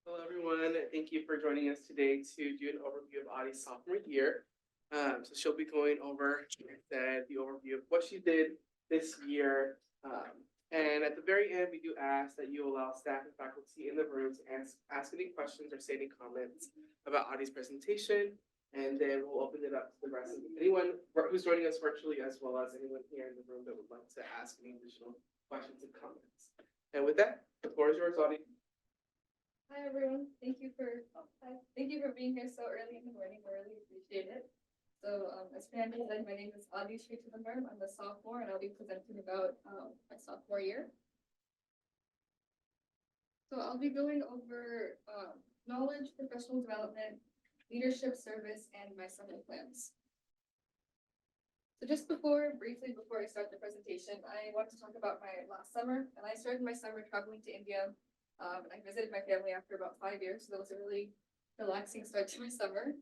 Hello, everyone. Thank you for joining us today to do an overview of Adi's sophomore year. So she'll be going over, like I said, the overview of what she did this year. And at the very end, we do ask that you allow staff and faculty in the room to ask any questions or say any comments about Adi's presentation. And then we'll open it up to the rest of anyone who's joining us virtually, as well as anyone here in the room that would like to ask any additional questions and comments. And with that, the floor is yours, Adi. Hi everyone, thank you for being here so early in the morning. I really appreciate it. So as Fernanda said, my name is Adhishree Chidambaram. I'm a sophomore and I'll be presenting about my sophomore year. So I'll be going over knowledge, professional development, leadership service, and my summer plans. So just briefly before I start the presentation, I want to talk about my last summer. And I started my summer traveling to India. And I visited my family after about 5 years, so that was a really relaxing start to my summer.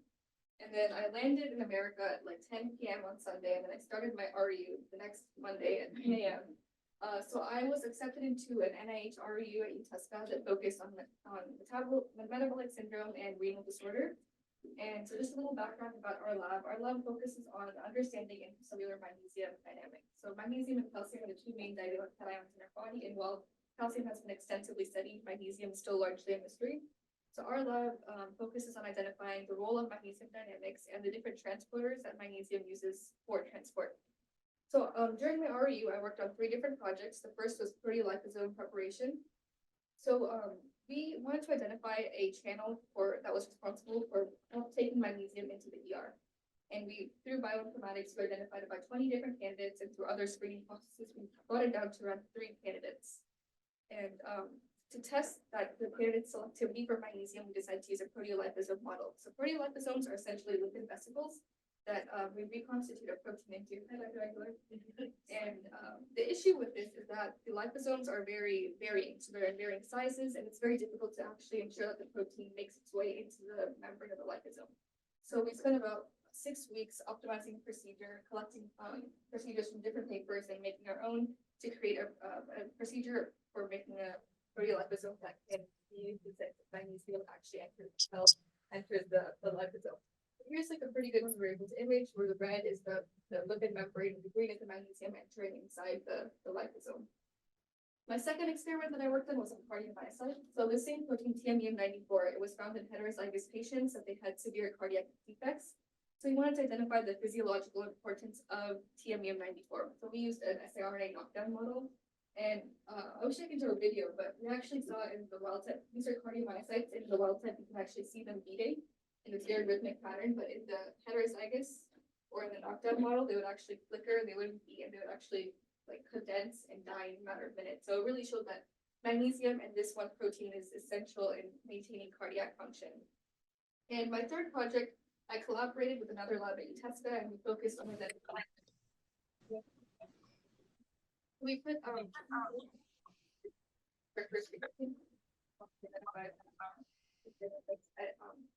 And then I landed in America at like 10 p.m. on Sunday, and then I started my REU the next Monday at 9 a.m. So I was accepted into an NIH REU at UTESCA that focused on metabolic syndrome and renal disorder. And so just a little background about our lab. Our lab focuses on understanding intracellular magnesium dynamics. So magnesium and calcium are the two main divalent cations in our body, and while calcium has been extensively studied, magnesium is still largely a mystery. So our lab focuses on identifying the role of magnesium dynamics and the different transporters that magnesium uses for transport. So during my REU, I worked on 3 different projects. The first was proteolipasome preparation. So we wanted to identify a channel that was responsible for taking magnesium into the ER. And through bioinformatics, we identified about 20 different candidates, and through other screening processes, we brought it down to around 3 candidates. And to test the candidate selectivity for magnesium, we decided to use a proteoliposome model. So proteoliposomes are essentially lipid vesicles that we reconstitute a protein into. And the issue with this is that the liposomes are very varying. So they're in varying sizes, and it's very difficult to actually ensure that the protein makes its way into the membrane of the liposome. So we spent about 6 weeks optimizing the procedure, collecting procedures from different papers, and making our own to create a procedure for making a proteoliposome that can be used that magnesium actually enters the liposome. Here's like a pretty good one we're able to image, where the red is the lipid membrane and the green is the magnesium entering inside the liposome. My second experiment that I worked on was on cardiomyocyte. So the same protein TMEM94, it was found in heterozygous patients that they had severe cardiac defects. So we wanted to identify the physiological importance of TMEM94. So we used an siRNA knockdown model. And I wish I could do a video, but we actually saw in the wild type, these are cardiomyocytes. In the wild type, you can actually see them beating in this very rhythmic pattern, but in the heterozygous or in the knockdown model, they would actually flicker, and they wouldn't beat, and they would actually like condense and die in a matter of minutes. So it really showed that magnesium and this one protein is essential in maintaining cardiac function. And my third project, I collaborated with another lab at UTESCA, and we focused on identifying. We put at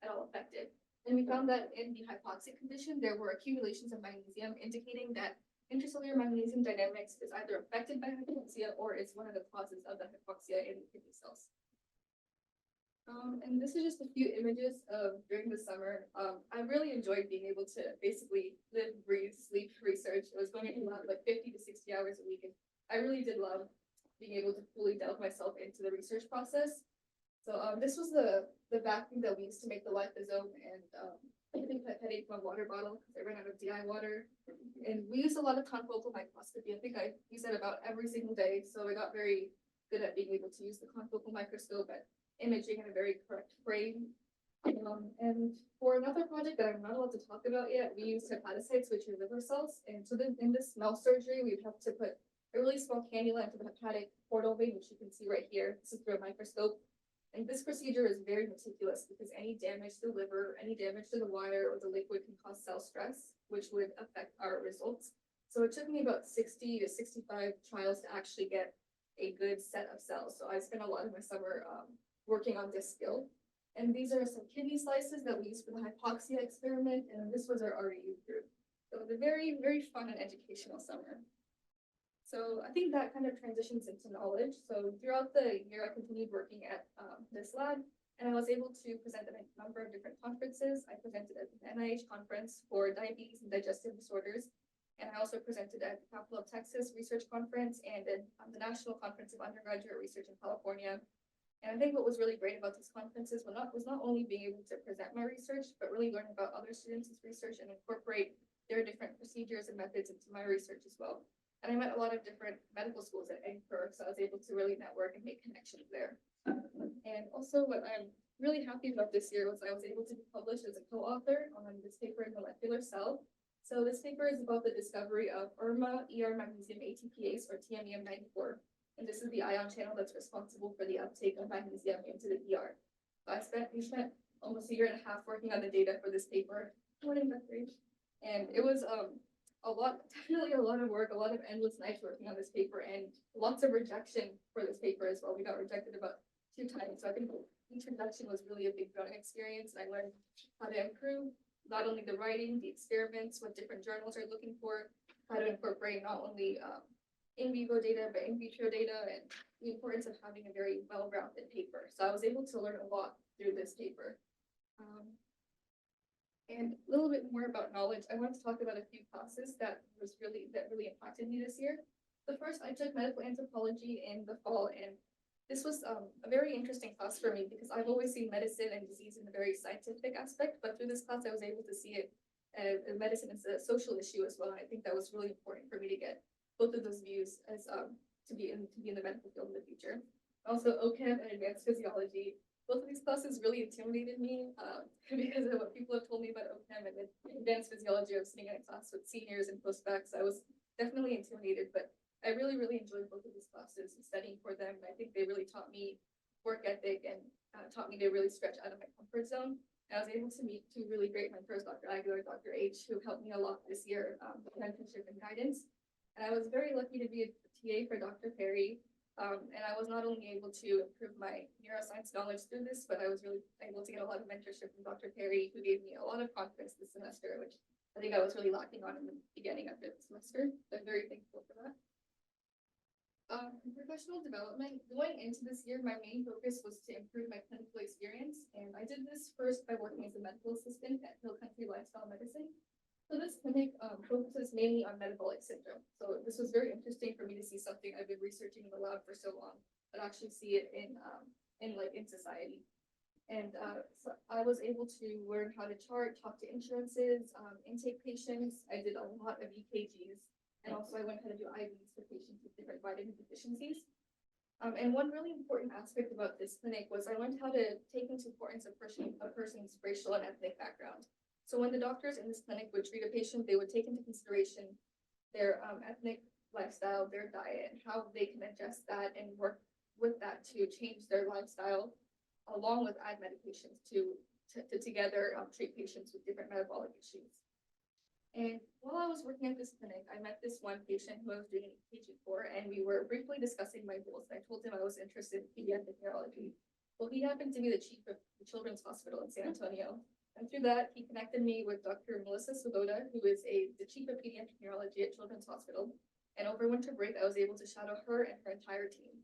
all affected. And we found that in the hypoxic condition, there were accumulations of magnesium, indicating that intracellular magnesium dynamics is either affected by hypoxia or is one of the causes of the hypoxia in kidney cells. And this is just a few images of during the summer. I really enjoyed being able to basically live, breathe, sleep, research. I was going to lab like 50 to 60 hours a week, and I really did love being able to fully delve myself into the research process. So this was the vacuum that we used to make the liposome, and I think pipetting from a water bottle because I ran out of DI water. And we used a lot of confocal microscopy. I think I use it about every single day. So I got very good at being able to use the confocal microscope at imaging in a very correct frame. And for another project that I'm not allowed to talk about yet, we used hepatocytes, which are liver cells. And so then in this mouse surgery, we'd have to put a really small cannula into the hepatic portal vein, which you can see right here. This is through a microscope. And this procedure is very meticulous because any damage to the liver, any damage to the wire or the liquid can cause cell stress, which would affect our results. So it took me about 60 to 65 trials to actually get a good set of cells. So I spent a lot of my summer working on this skill. And these are some kidney slices that we used for the hypoxia experiment. And this was our REU group. So it was a very, very fun and educational summer. So I think that kind of transitions into knowledge. So throughout the year, I continued working at this lab. And I was able to present at a number of different conferences. I presented at the NIH conference for diabetes and digestive disorders. And I also presented at the Capital of Texas Research Conference and at the National Conference of Undergraduate Research in California. And I think what was really great about these conferences was not only being able to present my research, but really learn about other students' research and incorporate their different procedures and methods into my research as well. And I met a lot of different medical schools at Edinburgh, so I was able to really network and make connections there. And also what I'm really happy about this year was I was able to be published as a co-author on this paper in Molecular Cell. So this paper is about the discovery of ERMA, magnesium ATPase, or TMEM94. And this is the ion channel that's responsible for the uptake of magnesium into the ER. So we spent almost a year and a half working on the data for this paper. Morning, Bethany. And it was definitely a lot of work, a lot of endless nights working on this paper, and lots of rejection for this paper as well. We got rejected about 2 times. So I think each rejection was really a big learning experience. I learned how to improve not only the writing, the experiments, what different journals are looking for, how to incorporate not only in vivo data, but in vitro data, and the importance of having a very well-rounded paper. So I was able to learn a lot through this paper. And a little bit more about knowledge. I want to talk about a few classes that really impacted me this year. The first, I took medical anthropology in the fall, and this was a very interesting class for me because I've always seen medicine and disease in a very scientific aspect, but through this class, I was able to see it as medicine as a social issue as well. And I think that was really important for me to get both of those views as to be in the medical field in the future. Also, OChem and advanced physiology. Both of these classes really intimidated me because of what people have told me about OChem and advanced physiology. I was sitting in a class with seniors and postbacks. I was definitely intimidated, but I really enjoyed both of these classes and studying for them. I think they really taught me work ethic and taught me to really stretch out of my comfort zone. I was able to meet 2 really great mentors, Dr. Aguilar, Dr. H, who helped me a lot this year with mentorship and guidance. And I was very lucky to be a TA for Dr. Perry. And I was not only able to improve my neuroscience knowledge through this, but I was really able to get a lot of mentorship from Dr. Perry, who gave me a lot of confidence this semester, which I think I was really lacking on in the beginning of the semester. So I'm very thankful for that. Professional development, going into this year, my main focus was to improve my clinical experience. And I did this first by working as a medical assistant at Hill Country Lifestyle Medicine. So this clinic focuses mainly on metabolic syndrome. So this was very interesting for me to see something I've been researching in the lab for so long, but actually see it in society. And so I was able to learn how to chart, talk to insurances, intake patients. I did a lot of EKGs, and also I learned how to do IVs for patients with different vitamin deficiencies. And one really important aspect about this clinic was I learned how to take into importance a person's racial and ethnic background. So when the doctors in this clinic would treat a patient, they would take into consideration their ethnic lifestyle, their diet, and how they can adjust that and work with that to change their lifestyle, along with add medications to together treat patients with different metabolic issues. And while I was working at this clinic, I met this one patient who I was doing an EKG for, and we were briefly discussing my goals. I told him I was interested in pediatric neurology. Well, he happened to be the chief of the Children's Hospital in San Antonio. And through that, he connected me with Dr. Melissa Sabota, who is the chief of pediatric neurology at Children's Hospital. And over winter break, I was able to shadow her and her entire team.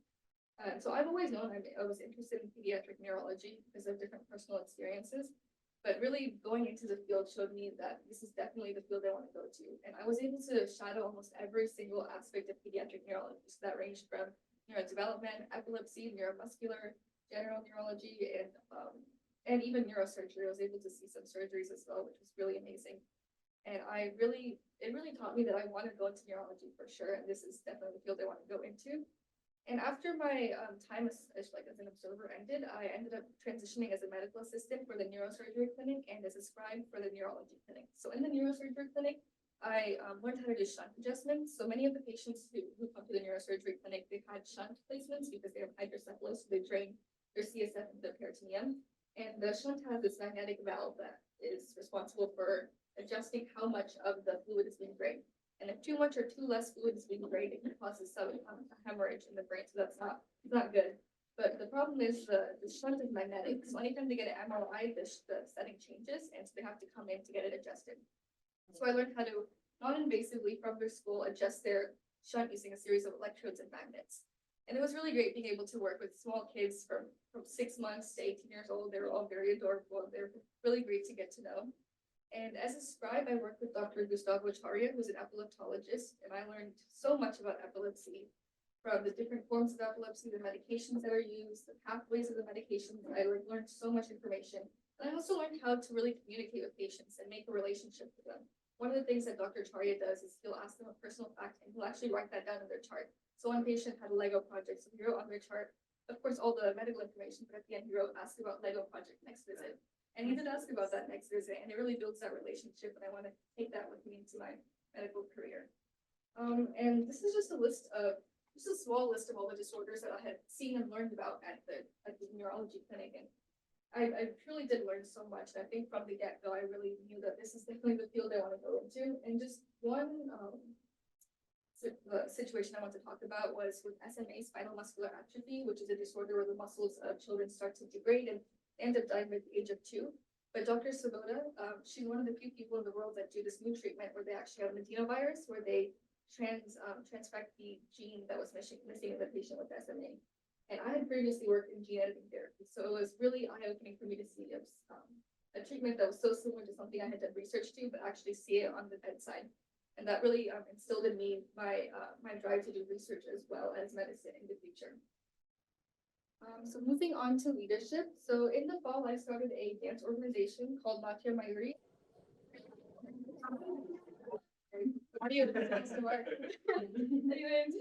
So I've always known I was interested in pediatric neurology because of different personal experiences. But really going into the field showed me that this is definitely the field I want to go to. And I was able to shadow almost every single aspect of pediatric neurology. So that ranged from neurodevelopment, epilepsy, neuromuscular, general neurology, and even neurosurgery. I was able to see some surgeries as well, which was really amazing. And it really taught me that I want to go into neurology for sure. And this is definitely the field I want to go into. And after my time as an observer ended, I ended up transitioning as a medical assistant for the neurosurgery clinic and as a scribe for the neurology clinic. So in the neurosurgery clinic, I learned how to do shunt adjustments. So many of the patients who come to the neurosurgery clinic, they've had shunt placements because they have hydrocephalus, so they drain their CSF into their peritoneum. And the shunt has this magnetic valve that is responsible for adjusting how much of the fluid is being drained. And if too much or too less fluid is being drained, it can cause a hemorrhage in the brain, so that's not good. But the problem is the shunt is magnetic, so anytime they get an MRI, the setting changes, and so they have to come in to get it adjusted. So I learned how to non-invasively from their school adjust their shunt using a series of electrodes and magnets. And it was really great being able to work with small kids from 6 months to 18 years old. They were all very adorable. They're really great to get to know. And as a scribe, I worked with Dr. Gustavo Charia, who's an epileptologist, and I learned so much about epilepsy, from the different forms of epilepsy, the medications that are used, the pathways of the medications. I learned so much information. And I also learned how to really communicate with patients and make a relationship with them. One of the things that Dr. Charia does is he'll ask them a personal fact and he'll actually write that down in their chart. So one patient had a Lego project, so he wrote on their chart, of course, all the medical information, but at the end he wrote, ask about Lego project next visit. And he did ask about that next visit, and it really builds that relationship, and I want to take that with me into my medical career. And this is just a small list of all the disorders that I had seen and learned about at the neurology clinic. And I truly did learn so much. I think from the get-go, I really knew that this is definitely the field I want to go into. And just one the situation I want to talk about was with SMA, spinal muscular atrophy, which is a disorder where the muscles of children start to degrade and end up dying at the age of 2. But Dr. Svoboda, she's one of the few people in the world that do this new treatment where they actually have an adenovirus, where they transfect the gene that was missing in the patient with SMA. And I had previously worked in gene editing therapy, so it was really eye-opening for me to see a treatment that was so similar to something I had done research to, but actually see it on the bedside. And that really instilled in me my drive to do research as well as medicine in the future. So moving on to leadership. So in the fall, I started a dance organization called Natya Mayuri. Audio doesn't work. Anyways,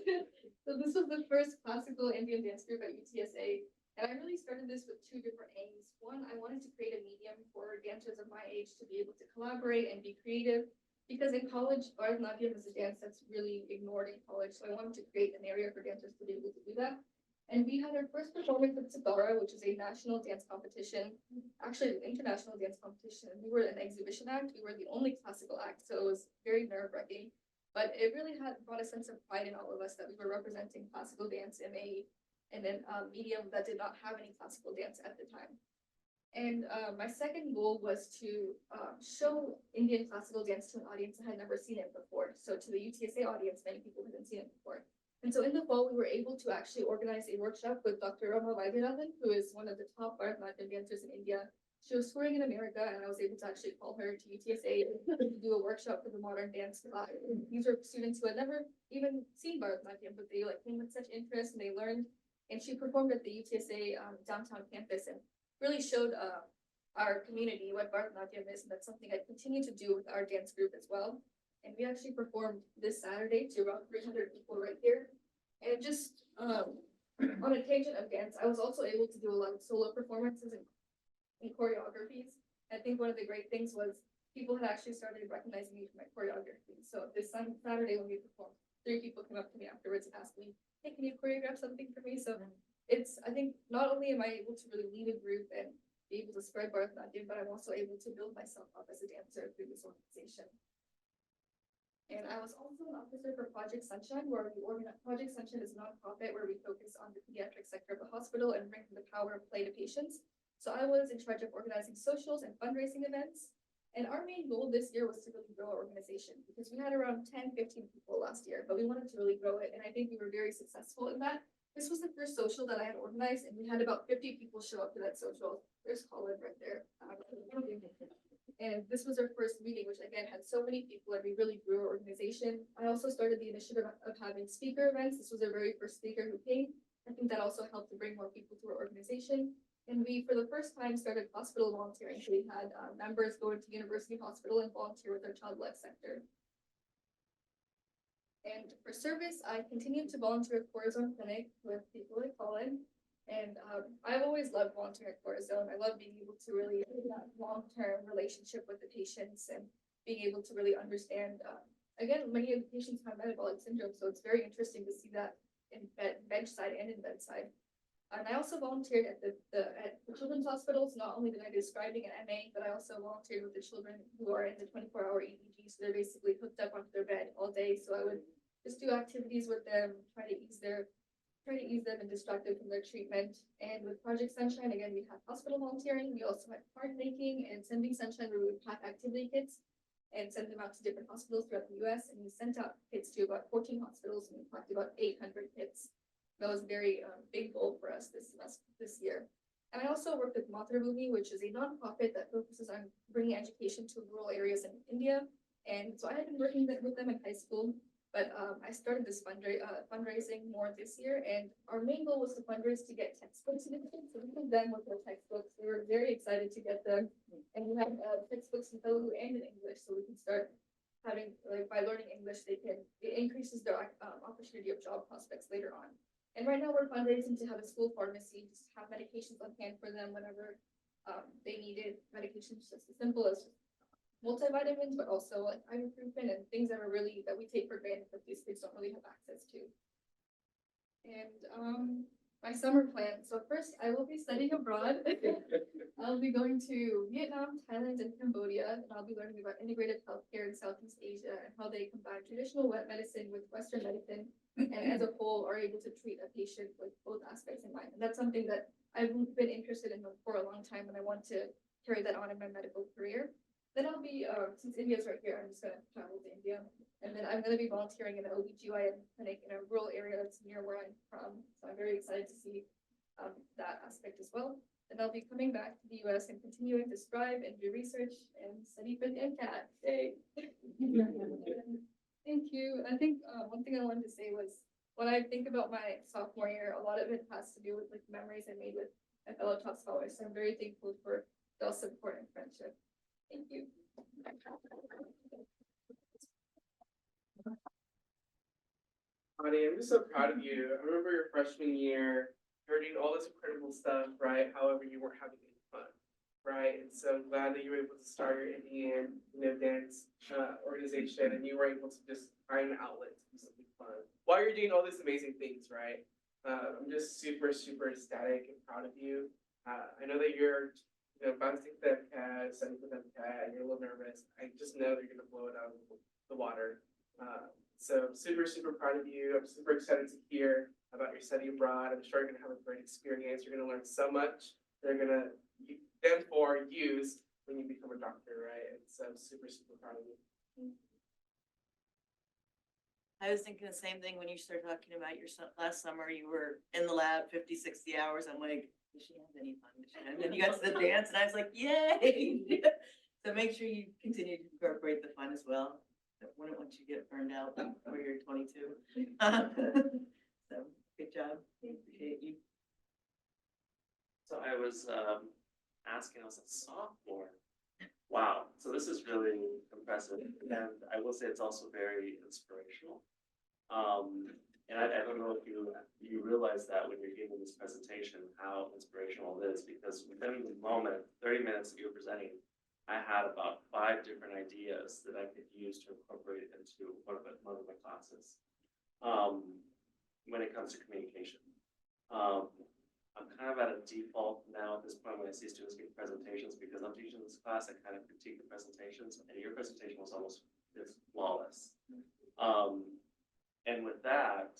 so this was the first classical Indian dance group at UTSA. And I really started this with 2 different aims. One, I wanted to create a medium for dancers of my age to be able to collaborate and be creative. Because in college, Bharatanatyam is a dance that's really ignored in college. So I wanted to create an area for dancers to be able to do that. And we had our first performance at Sidara, which is a national dance competition, actually an international dance competition. We were an exhibition act. We were the only classical act. So it was very nerve-wracking. But it really brought a sense of pride in all of us that we were representing classical dance in a medium that did not have any classical dance at the time. And my second goal was to show Indian classical dance to an audience that had never seen it before. So to the UTSA audience, many people hadn't seen it before. And so in the fall, we were able to actually organize a workshop with Dr. Rama Vaidyanathan, who is one of the top Bharatanatyam dancers in India. She was touring in America, and I was able to actually call her to UTSA to do a workshop for the modern dance class. These are students who had never even seen Bharatanatyam, but they came with such interest and they learned. And she performed at the UTSA downtown campus and really showed our community what Bharatanatyam is, and that's something I continue to do with our dance group as well. And we actually performed this Saturday to around 300 people right here. And just on a tangent of dance, I was also able to do a lot of solo performances and choreographies. I think one of the great things was people had actually started recognizing me for my choreography. So this Saturday when we performed, 3 people came up to me afterwards and asked me, hey, can you choreograph something for me? So I think not only am I able to really lead a group and be able to spread Bharatanatyam, but I'm also able to build myself up as a dancer through this organization. And I was also an officer for Project Sunshine, where Project Sunshine is a nonprofit where we focus on the pediatric sector of the hospital and bring the power of play to patients. So I was in charge of organizing socials and fundraising events. And our main goal this year was to really grow our organization because we had around 10, 15 people last year, but we wanted to really grow it. And I think we were very successful in that. This was the first social that I had organized, and we had about 50 people show up to that social. There's Colin right there. And this was our first meeting, which again had so many people, and we really grew our organization. I also started the initiative of having speaker events. This was our very first speaker who came. I think that also helped to bring more people to our organization. And we, for the first time, started hospital volunteering. So we had members go into University Hospital and volunteer with our child life sector. And for service, I continued to volunteer at Corazon Clinic with people like Colin. And I've always loved volunteering at Corazon. I love being able to really have that long-term relationship with the patients and being able to really understand. Again, many of the patients have metabolic syndrome, so it's very interesting to see that in bedside and in bedside. And I also volunteered at the children's hospitals. Not only did I do scribing and MA, but I also volunteered with the children who are in the 24-hour EEG. So they're basically hooked up onto their bed all day. So I would just do activities with them, try to ease them and distract them from their treatment. And with Project Sunshine, again, we had hospital volunteering. We also had card making and sending Sunshine, where we would pack activity kits and send them out to different hospitals throughout the US. And we sent out kits to about 14 hospitals, and we packed about 800 kits. That was a very big goal for us this year. And I also worked with Mathrubhumi, which is a nonprofit that focuses on bringing education to rural areas in India. And so I had been working with them in high school, but I started this fundraising more this year. And our main goal was to fundraise to get textbooks to the kids. So we put them with their textbooks. We were very excited to get them. And we have textbooks in Telugu and in English, so we can start having, like, by learning English, it increases their opportunity of job prospects later on. And right now we're fundraising to have a school pharmacy, just have medications on hand for them whenever they needed medications, just as simple as multivitamins, but also like ibuprofen and things that we take for granted that these kids don't really have access to. And my summer plan. So first, I will be studying abroad. I'll be going to Vietnam, Thailand, and Cambodia, and I'll be learning about integrated healthcare in Southeast Asia and how they combine traditional medicine with Western medicine, and as a whole are able to treat a patient with both aspects in mind. And that's something that I've been interested in for a long time, and I want to carry that on in my medical career. Then I'll be, since India's right here, I'm just gonna travel to India. And then I'm gonna be volunteering in an OBGYN clinic in a rural area that's near where I'm from. So I'm very excited to see that aspect as well. And I'll be coming back to the US and continuing to strive and do research and study for the MCAT. Yay. Thank you. I think one thing I wanted to say was, when I think about my sophomore year, a lot of it has to do with like memories I made with my fellow top scholars. So I'm very thankful for their support and friendship. Thank you. Honey, I'm just so proud of you. I remember your freshman year, you're doing all this incredible stuff, right? However, you weren't having any fun, right? And so I'm glad that you were able to start your Indian, dance organization, and you were able to just find an outlet to do something fun while you're doing all these amazing things, right? I'm just super, super ecstatic and proud of you. I know that you're about to take the MCAT, studying for the MCAT, and you're a little nervous. I just know that you're gonna blow it out of the water. So I'm super, super proud of you. I'm super excited to hear about your study abroad. I'm sure you're gonna have a great experience. You're gonna learn so much. They're gonna therefore use when you become a doctor, right? And so I'm super, super proud of you. I was thinking the same thing when you started talking about your last summer, you were in the lab 50, 60 hours. I'm like, does she have any fun? And then you got to the dance and I was like, yay. So make sure you continue to incorporate the fun as well. I wouldn't want you to get burned out before you're 22. So good job. Appreciate you. So I was asking, I was a sophomore. Wow, so this is really impressive, and I will say it's also very inspirational. And I don't know if you realize that when you're giving this presentation, how inspirational it is, because within the moment, 30 minutes that you're presenting, I had about 5 different ideas that I could use to incorporate into one of my classes when it comes to communication. I'm kind of at a default now at this point when I see students give presentations, because I'm teaching this class, I kind of critique the presentations, and your presentation was almost flawless. And with that,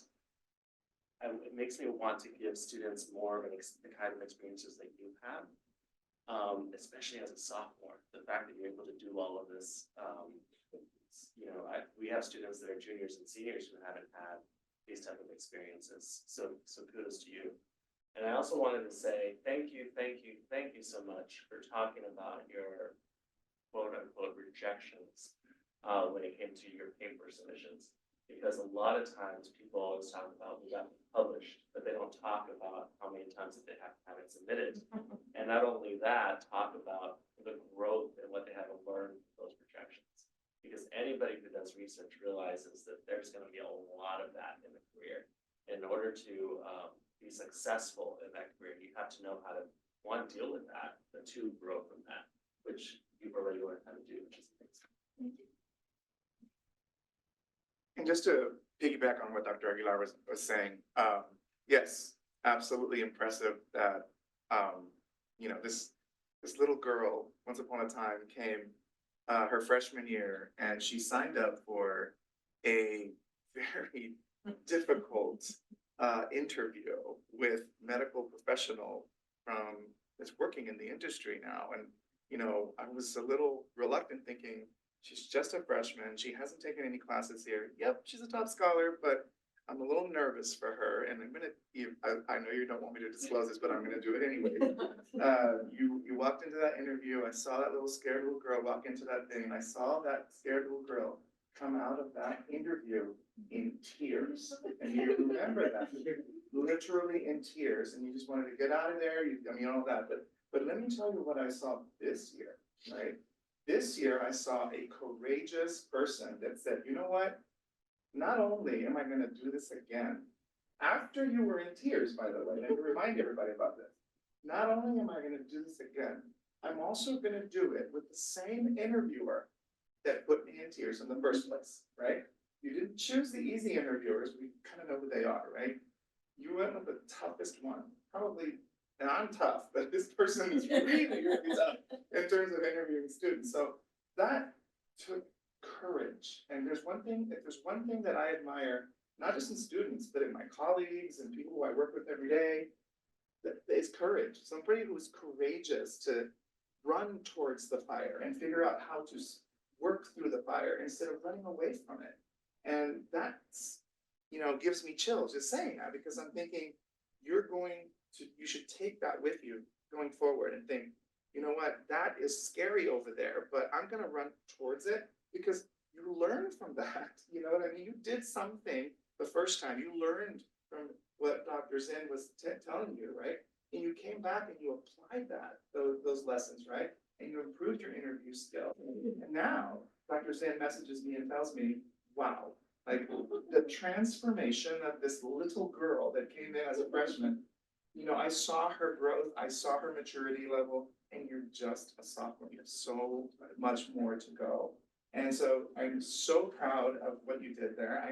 it makes me want to give students more of the kind of experiences that you have, especially as a sophomore. The fact that you're able to do all of this, we have students that are juniors and seniors who haven't had these type of experiences. So kudos to you. And I also wanted to say thank you so much for talking about your quote unquote rejections when it came to your paper submissions. Because a lot of times people always talk about we got published, but they don't talk about how many times that they have to have it submitted. And not only that, talk about the growth and what they have to learn from those rejections. Because anybody who does research realizes that there's going to be a lot of that in the career. In order to be successful in that career, you have to know how to, 1, deal with that, but 2, grow from that, which you've already learned how to do, which is amazing. And just to piggyback on what Dr. Aguilar was saying, yes, absolutely impressive that, this little girl, once upon a time, came her freshman year, and she signed up for a very difficult interview with medical professional that's working in the industry now. And, I was a little reluctant, thinking she's just a freshman. She hasn't taken any classes here. Yep, she's a top scholar, but I'm a little nervous for her, and I know you don't want me to disclose this, but I'm gonna do it anyway. You walked into that interview, I saw that little scared little girl walk into that thing, and I saw that scared little girl come out of that interview in tears. And you remember that, literally in tears, and you just wanted to get out of there, all that, but let me tell you what I saw this year, right? This year, I saw a courageous person that said, you know what? Not only am I gonna do this again, after you were in tears, by the way, and to remind everybody about this, not only am I gonna do this again, I'm also gonna do it with the same interviewer that put me in tears in the first place, right? You didn't choose the easy interviewers, we kind of know who they are, right? You went with the toughest one, probably, and I'm tough, but this person is really, really tough in terms of interviewing students. So that took courage. And if there's one thing that I admire, not just in students, but in my colleagues and people who I work with every day, that is courage. Somebody who's courageous to run towards the fire and figure out how to work through the fire instead of running away from it. And that's, gives me chills just saying that, because I'm thinking you should take that with you going forward and think, you know what, that is scary over there, but I'm gonna run towards it because you learn from that. You know what I mean? You did something the first time, you learned from what Dr. Zinn was telling you, right? And you came back and you applied those lessons, right? And you improved your interview skill. And now Dr. Zinn messages me and tells me, wow, like the transformation of this little girl that came in as a freshman, I saw her growth, I saw her maturity level, and you're just a sophomore. You have so much more to go. And so I'm so proud of what you did there.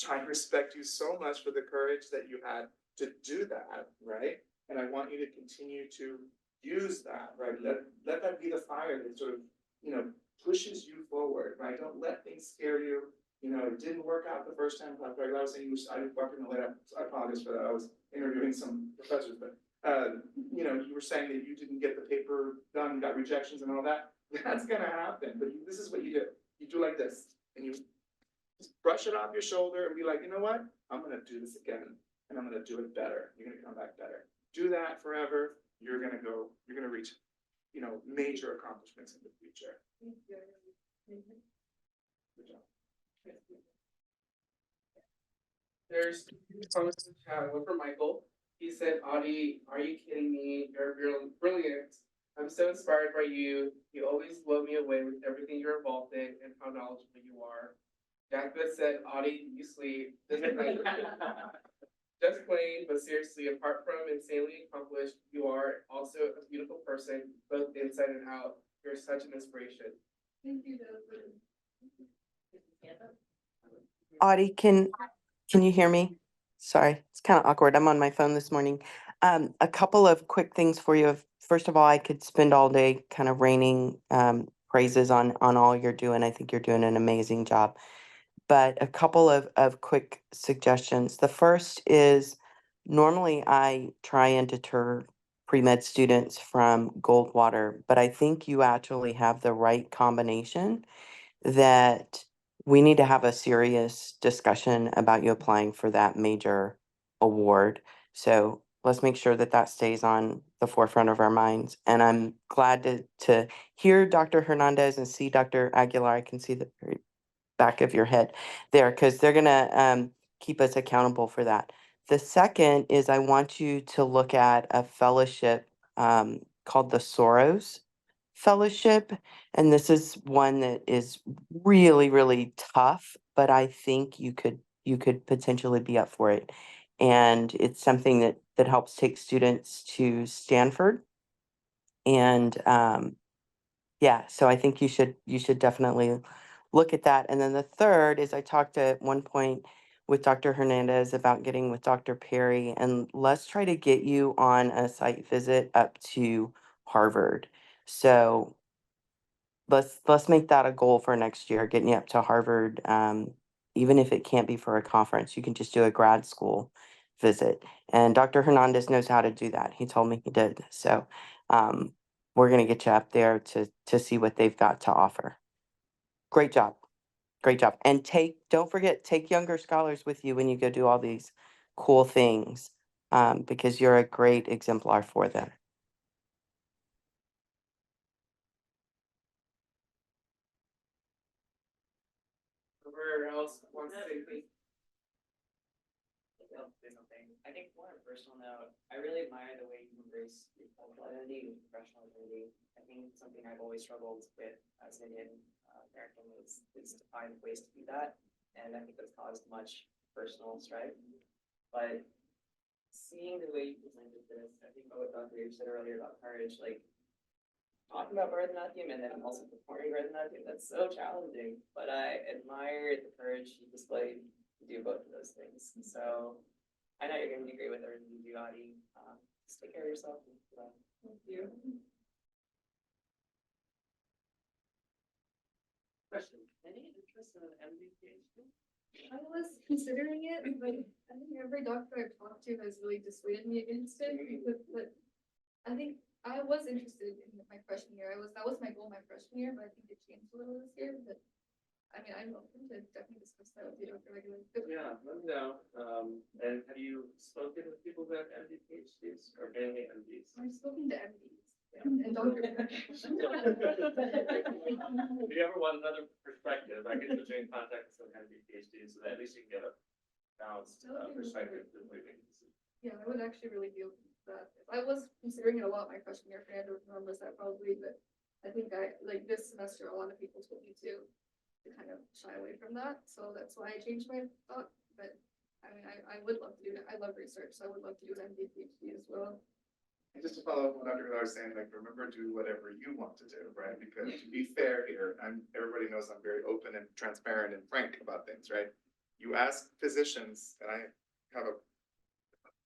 I respect you so much for the courage that you had to do that, right? And I want you to continue to use that, right? Let that be the fire that sort of, pushes you forward, right? Don't let things scare you. It didn't work out the first time. Like I was saying, I walked in the late. I apologize for that. I was interviewing some professors, but you were saying that you didn't get the paper done, got rejections and all that. That's gonna happen. But this is what you do. You do like this, and you just brush it off your shoulder and be like, you know what? I'm gonna do this again, and I'm gonna do it better. You're gonna come back better. Do that forever. You're gonna reach, major accomplishments in the future. Good job. There's comments in the chat. One from Michael. He said, Audie, are you kidding me? You're brilliant. I'm so inspired by you. You always blow me away with everything you're involved in and how knowledgeable you are. Jackbeth said, Audie, you sleep. Just plain, but seriously, apart from insanely accomplished, you are also a beautiful person, both inside and out. You're such an inspiration. Thank you, Desmond. Audie, can you hear me? Sorry, it's kind of awkward. I'm on my phone this morning. A couple of quick things for you. First of all, I could spend all day kind of raining praises on all you're doing. I think you're doing an amazing job. But a couple of quick suggestions. The first is normally I try and deter pre-med students from Goldwater, but I think you actually have the right combination that we need to have a serious discussion about you applying for that major award. So let's make sure that that stays on the forefront of our minds. And I'm glad to hear Dr. Hernandez and see Dr. Aguilar. I can see the very back of your head there because they're gonna keep us accountable for that. The second is I want you to look at a fellowship called the Soros Fellowship. And this is one that is really, really tough, but I think you could potentially be up for it. And it's something that helps take students to Stanford. And yeah, so I think you should definitely look at that. And then the third is I talked at one point with Dr. Hernandez about getting with Dr. Perry, and let's try to get you on a site visit up to Harvard. So let's make that a goal for next year, getting you up to Harvard. Even if it can't be for a conference, you can just do a grad school visit. And Dr. Hernandez knows how to do that. He told me he did. So we're gonna get you up there to see what they've got to offer. Great job. Great job. And don't forget, take younger scholars with you when you go do all these cool things, because you're a great exemplar for them. Whoever else wants to say anything? I'll say something. I think more on a personal note, I really admire the way you embrace your cultural identity and professional identity. I think something I've always struggled with as an Indian American is to find ways to do that. And I think that's caused much personal strife. But seeing the way you presented this, I think what Dr. Abe said earlier about courage, like talking about Bharatanatyam and then also performing Bharatanatyam, that's so challenging. But I admire the courage you displayed to do both of those things. So I know you're going to be great with everything you do, Adi. Just take care of yourself. Thank you. Question, any interest in an MD PhD? I was considering it, but I think every doctor I've talked to has really dissuaded me against it. But I think I was interested in my freshman year. That was my goal my freshman year, but I think it changed a little this year. But I mean, I'm open to definitely discuss that with you, Dr. Regular. Yeah, let me know. And have you spoken with people who have MD PhDs or mainly MDs? I've spoken to MDs and doctors. If you ever want another perspective, I can put you in contact with some MD PhDs, so that at least you can get a balanced perspective. Yeah, I would actually really be open to that. I was considering it a lot my freshman year, I don't remember that probably, but I think like this semester, a lot of people told me to kind of shy away from that. So that's why I changed my thought. But I mean, I would love to do that. I love research, so I would love to do an MD PhD as well. And just to follow up what Dr. Villar was saying, like, remember, do whatever you want to do, right? Because to be fair here, everybody knows I'm very open and transparent and frank about things, right? You ask physicians, and I have a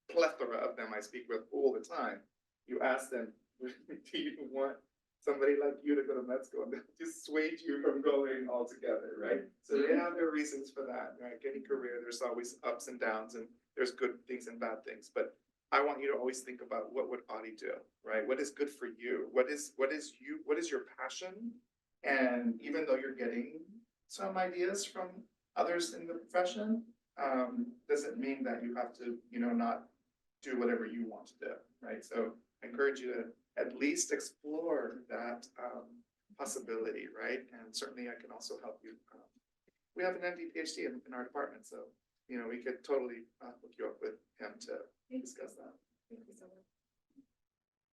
plethora of them I speak with all the time. You ask them, do you want somebody like you to go to med school? And they'll dissuade you from going altogether, right? So they have their reasons for that, right? Any career, there's always ups and downs, and there's good things and bad things. But I want you to always think about what would Adi do, right? What is good for you? What is your passion? And even though you're getting some ideas from others in the profession, doesn't mean that you have to, not do whatever you want to do, right? So I encourage you to at least explore that possibility, right? And certainly I can also help you. We have an MD PhD in our department, so we could totally hook you up with him to discuss that. Thank you so much.